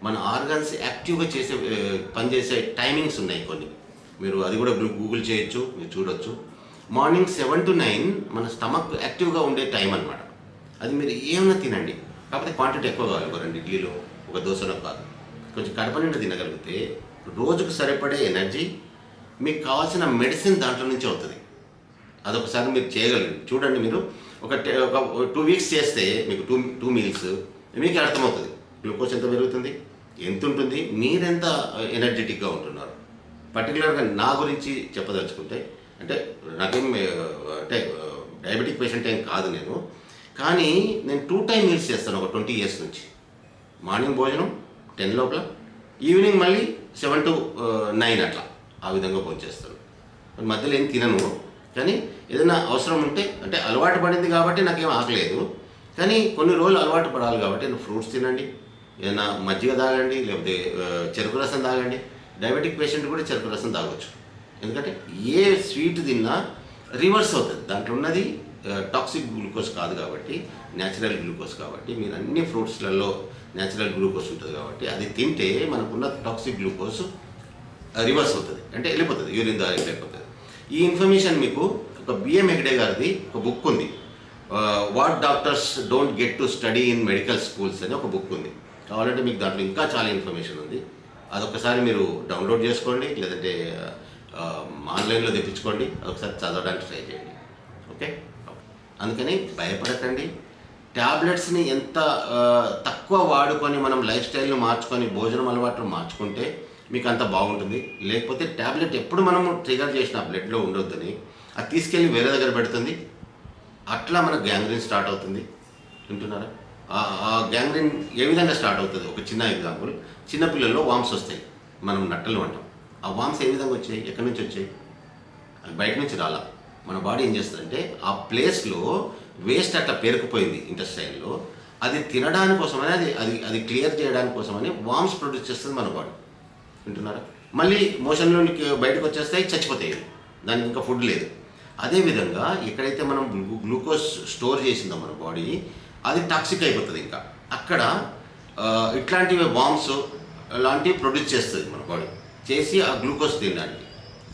మన ఆర్గన్స్ యాక్టివ్గా పనిచేసే టైమింగ్స్ ఉన్నాయి కొన్ని. మీరు అది కూడా గూగుల్ చేయొచ్చు, మీరు చూడొచ్చు. మార్నింగ్ 7 to 9 మన స్టమక్ యాక్టివ్గా ఉండే టైం అనమాట. అది మీరు ఏమైనా తినండి, కాకపోతే క్వాంటిటీ ఎక్కువ కావాలి. ఒక 2 ఇడ్లీలో, ఒక దోశలో కాదు. కొంచెం కడప నిండా తినగలిగితే రోజుకు సరిపడే ఎనర్జీ, మీకు కావాల్సిన మెడిసిన్ దాంట్లో నుంచి అవుతుంది. అదొకసారి మీరు చేయగలరు, చూడండి. మీరు ఒక 2 వీక్స్ చేస్తే మీకు టూ మీల్స్ మీకు అర్థమవుతుంది. గ్లూకోజ్ ఎంత పెరుగుతుంది, ఎంత ఉంటుంది, మీరెంత ఎనర్జెటిక్గా ఉంటున్నారు. పర్టికులర్గా నా గురించి చెప్పదలుచుకుంటే, అంటే నాకేం అంటే డయాబెటిక్ పేషెంట్ ఏం కాదు నేను, కానీ నేను 2 టైమ్ మీల్స్ చేస్తాను ఒక 20 years నుంచి. మార్నింగ్ భోజనం 10 లోపల, ఈవినింగ్ మళ్ళీ 7 to 9 అట్లా, ఆ విధంగా భోంచేస్తాను. మధ్యలో ఏం తినను, కానీ ఏదైనా అవసరం ఉంటే, అంటే అలవాటు పడింది కాబట్టి నాకేం ఆకలేదు, కానీ కొన్ని రోజులు అలవాటు పడాలి కాబట్టి ఫ్రూట్స్ తినండి, ఏదైనా మజ్జిగ తాగండి, లేకపోతే చెరుకు రసం తాగండి. డయాబెటిక్ పేషెంట్ కూడా చెరుకు రసం తాగొచ్చు, ఎందుకంటే ఏ స్వీట్ తిన్నా రివర్స్ అవుతుంది. దాంట్లో ఉన్నది టాక్సిక్ గ్లూకోజ్ కాదు కాబట్టి, న్యాచురల్ గ్లూకోజ్ కాబట్టి. మీరు అన్ని ఫ్రూట్స్లలో న్యాచురల్ గ్లూకోజ్ ఉంటుంది కాబట్టి అది తింటే మనకున్న టాక్సిక్ గ్లూకోజ్ రివర్స్ అవుతుంది, అంటే వెళ్ళిపోతుంది, యూరిన్ ద్వారా వెళ్ళిపోతుంది. ఈ ఇన్ఫర్మేషన్ మీకు ఒక బిఎం హెగ్డే గారిది ఒక బుక్ ఉంది, what doctors don't get to study in medical schools అని ఒక బుక్ ఉంది. కావాలంటే మీకు దాంట్లో ఇంకా చాలా ఇన్ఫర్మేషన్ ఉంది. అదొకసారి మీరు డౌన్లోడ్ చేసుకోండి, లేదంటే ఆన్లైన్లో తెప్పించుకోండి, అదొకసారి చదవడానికి ట్రై చేయండి. ఓకే, అందుకని భయపడకండి. ట్యాబ్లెట్స్ని ఎంత తక్కువ వాడుకొని మనం లైఫ్ స్టైల్ని మార్చుకొని భోజనం అలవాట్లు మార్చుకుంటే మీకు అంత బాగుంటుంది. లేకపోతే ట్యాబ్లెట్ ఎప్పుడు మనము ట్రిగర్ చేసిన బ్లడ్లో ఉండొద్దని అది తీసుకెళ్ళి వేరే దగ్గర పెడుతుంది. అట్లా మనకు గ్యాంగ్రీన్ స్టార్ట్ అవుతుంది. వింటున్నారా? ఆ గ్యాంగ్రీన్ ఏ విధంగా స్టార్ట్ అవుతుంది? ఒక చిన్న ఎగ్జాంపుల్, చిన్నపిల్లల్లో వామ్స్ వస్తాయి, మనం నట్టలు అంటాం. ఆ వామ్స్ ఏ విధంగా వచ్చాయి, ఎక్కడి నుంచి వచ్చాయి? అది బయట నుంచి రాలా. మన బాడీ ఏం చేస్తుందంటే ఆ ప్లేస్లో వేస్ట్ అట్లా పేరుకుపోయింది ఇంటెస్టైన్లో, అది తినడానికి కోసమని, అది క్లియర్ చేయడానికి కోసమని వామ్స్ ప్రొడ్యూస్ చేస్తుంది మన బాడీ. వింటున్నారా? మళ్ళీ మోషన్లోనికి బయటకు వచ్చేస్తాయి, చచ్చిపోతాయి, దానికి ఇంకా ఫుడ్ లేదు. అదేవిధంగా ఎక్కడైతే మనం గ్లూకోజ్ స్టోర్ చేసిందో మన బాడీ, అది టాక్సిక్ అయిపోతుంది. ఇంకా అక్కడ ఇట్లాంటివి వామ్స్ లాంటివి ప్రొడ్యూస్ చేస్తుంది మన బాడీ, చేసి ఆ గ్లూకోజ్ తినడానికి.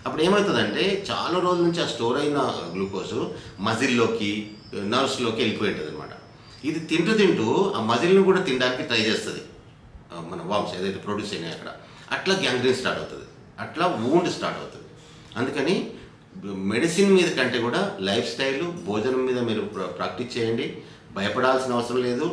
అప్పుడు ఏమవుతుందంటే చాలా రోజుల నుంచి ఆ స్టోర్ అయిన గ్లూకోజ్ మజిల్లోకి, నర్వ్స్లోకి వెళ్ళిపోయి ఉంటుంది అనమాట. ఇది తింటూ ఆ మజిల్ని కూడా తినడానికి ట్రై చేస్తుంది మన వామ్స్ ఏదైతే ప్రొడ్యూస్ అయినాయి అక్కడ. అట్లా గ్యాంగ్రీన్ స్టార్ట్ అవుతుంది, అట్లా వూండ్ స్టార్ట్ అవుతుంది. అందుకని మెడిసిన్ మీద కంటే కూడా లైఫ్ స్టైల్, భోజనం మీద మీరు ప్రాక్టీస్ చేయండి. భయపడాల్సిన అవసరం లేదు.